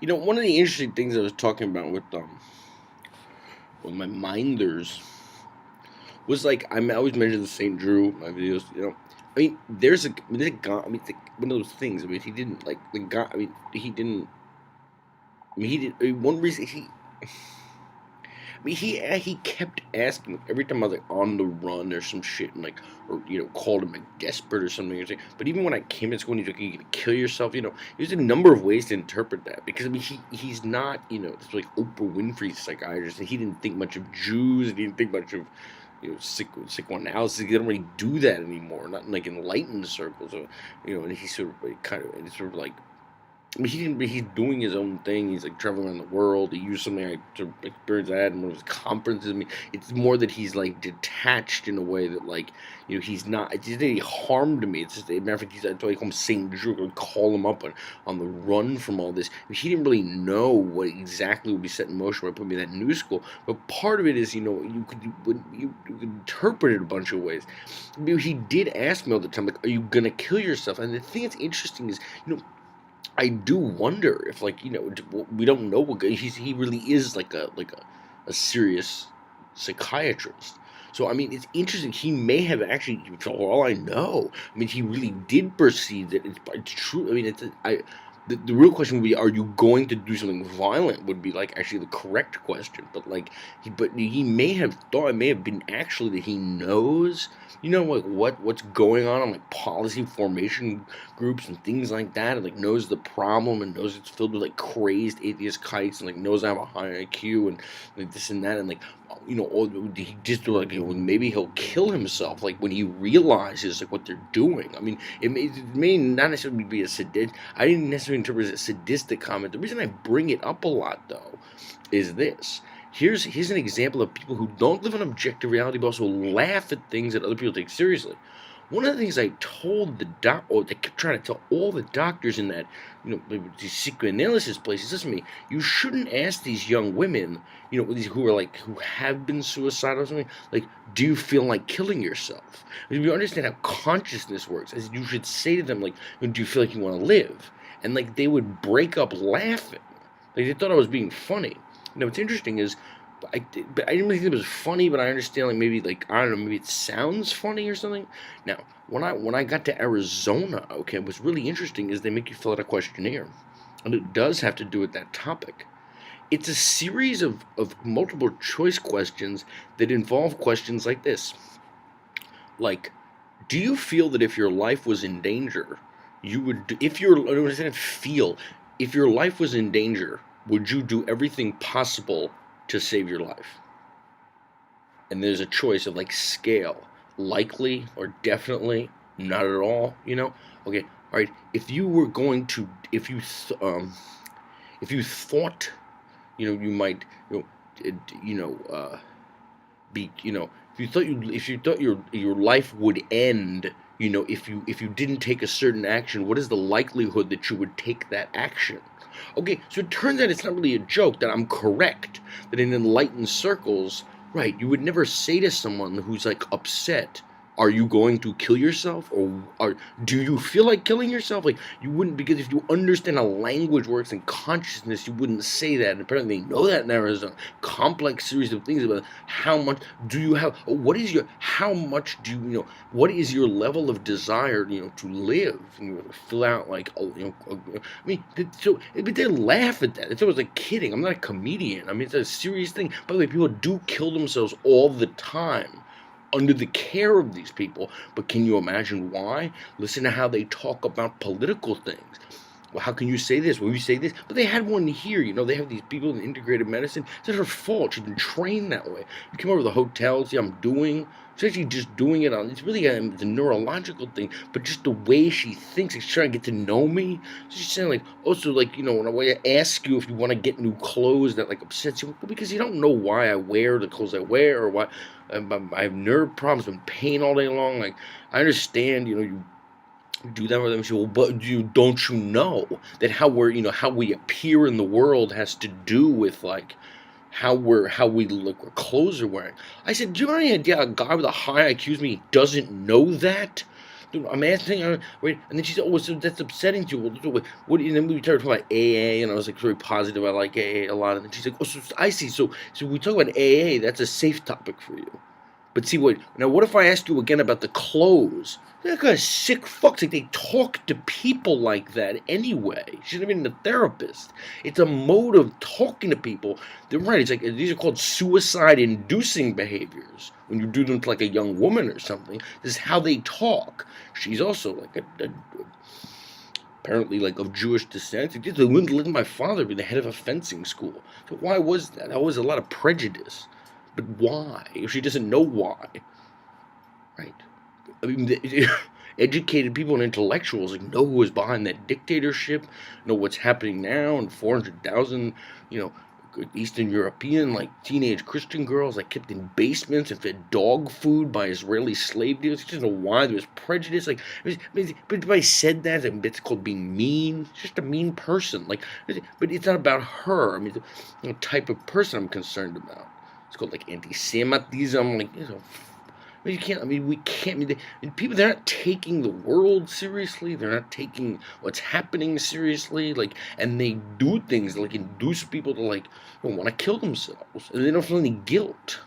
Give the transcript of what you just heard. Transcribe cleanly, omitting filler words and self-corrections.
One of the interesting things I was talking about with my minders was like I always mention the St. Drew in my videos. There's a guy. One of those things. He didn't like the guy. He didn't. He did. One reason he kept asking like, every time I was like on the run or some shit and like or called him like desperate or something. Or something. But even when I came to school and he's like, "You gonna kill yourself?" There's a number of ways to interpret that because he's not it's like Oprah Winfrey's psychiatrist and he didn't think much of Jews and he didn't think much of psychoanalysis. They don't really do that anymore, not in like enlightened circles. Or, and he's sort of like, kind of it's sort of like he didn't. He's doing his own thing. He's like traveling around the world. He used something like to experience that in one of his conferences. It's more that he's like detached in a way that like he's not. It's just that he harmed me. It's just a matter of fact. That's why I call him Saint Drew. I call him up on the run from all this. He didn't really know what exactly would be set in motion when I put me in that new school. But part of it is you could interpret it a bunch of ways. He did ask me all the time like, "Are you gonna kill yourself?" And the thing that's interesting is I do wonder if, like, we don't know what he really is like a serious psychiatrist. So I mean, it's interesting. He may have actually, for all I know, he really did perceive that it's true. The real question would be, are you going to do something violent? Would be like actually the correct question. But like he may have thought it may have been actually that he knows, like what's going on like policy formation groups and things like that, and like knows the problem and knows it's filled with like crazed atheist kites and like knows I have a high IQ and like this and that and like he just like maybe he'll kill himself like when he realizes like what they're doing. It may not necessarily be a sadistic. I didn't necessarily interpret it as a sadistic comment. The reason I bring it up a lot though is this. Here's an example of people who don't live in objective reality but also laugh at things that other people take seriously. One of the things I told they kept trying to tell all the doctors in that, these psychoanalysis places, listen to me, you shouldn't ask these young women, these who have been suicidal or something, like, do you feel like killing yourself? If you understand how consciousness works, as you should say to them, like, do you feel like you want to live? And like they would break up laughing. Like they thought I was being funny. What's interesting is but I didn't really think it was funny, but I understand like maybe like I don't know, maybe it sounds funny or something. Now, when I got to Arizona, okay, what's really interesting is they make you fill out a questionnaire. And it does have to do with that topic. It's a series of multiple choice questions that involve questions like this. Like, do you feel that if your life was in danger, you would if your I don't understand feel if your life was in danger, would you do everything possible to save your life? And there's a choice of like scale, likely or definitely, not at all. Okay, all right. If you were going to, if you thought, you might, be, if you thought your life would end, if you didn't take a certain action, what is the likelihood that you would take that action? Okay, so it turns out it's not really a joke that I'm correct. That in enlightened circles, right, you would never say to someone who's like upset, "Are you going to kill yourself?" or "Do you feel like killing yourself?" Like you wouldn't, because if you understand how language works and consciousness, you wouldn't say that. And apparently, they know that there is a complex series of things about how much do you have. How much do what is your level of desire, to live? And you fill out like, but they laugh at that. It's always like kidding. I'm not a comedian. It's a serious thing. By the way, people do kill themselves all the time under the care of these people. But can you imagine why? Listen to how they talk about political things. Well, how can you say this? Well, you say this. But they had one here, they have these people in integrated medicine. It's not her fault. She's been trained that way. You come over to the hotel, see I'm doing. She's actually just doing it on, it's really it's a neurological thing, but just the way she thinks, she's trying to get to know me. So she's saying like, also like, when I ask you if you want to get new clothes that like upsets you, well, because you don't know why I wear the clothes I wear or why I have nerve problems and pain all day long. Like, I understand, you do that with them. She, well, but don't you know that how we appear in the world has to do with like how we look, what clothes are wearing. I said, do you have any idea a guy with a high IQ me doesn't know that? Dude, I'm asking her, wait, and then she said, oh, so that's upsetting to you. Well, what, and then we started talking about AA, and I was like very positive. I like AA a lot. And then she's like, oh, so I see. So we talk about AA, that's a safe topic for you. But see what now? What if I ask you again about the clothes? They're kind of sick fucks. Like they talk to people like that anyway. She's not even a therapist. It's a mode of talking to people. They're right. It's like these are called suicide-inducing behaviors. When you do them to like a young woman or something, this is how they talk. She's also like apparently like of Jewish descent. They wouldn't let my father be the head of a fencing school. So why was that? That was a lot of prejudice. But why? If she doesn't know why, right? I mean, educated people and intellectuals like know who was behind that dictatorship, know what's happening now, and 400,000, you know, Eastern European like teenage Christian girls like kept in basements and fed dog food by Israeli slave dealers. She doesn't know why there was prejudice. Like, but if I said that, it's called being mean. She's just a mean person. Like, but it's not about her. I mean, the type of person I'm concerned about. It's called like anti-Semitism, like I mean, you can't. I mean, we can't. I mean, people they're not taking the world seriously. They're not taking what's happening seriously. Like, and they do things that, like induce people to like want to kill themselves, and they don't feel any guilt.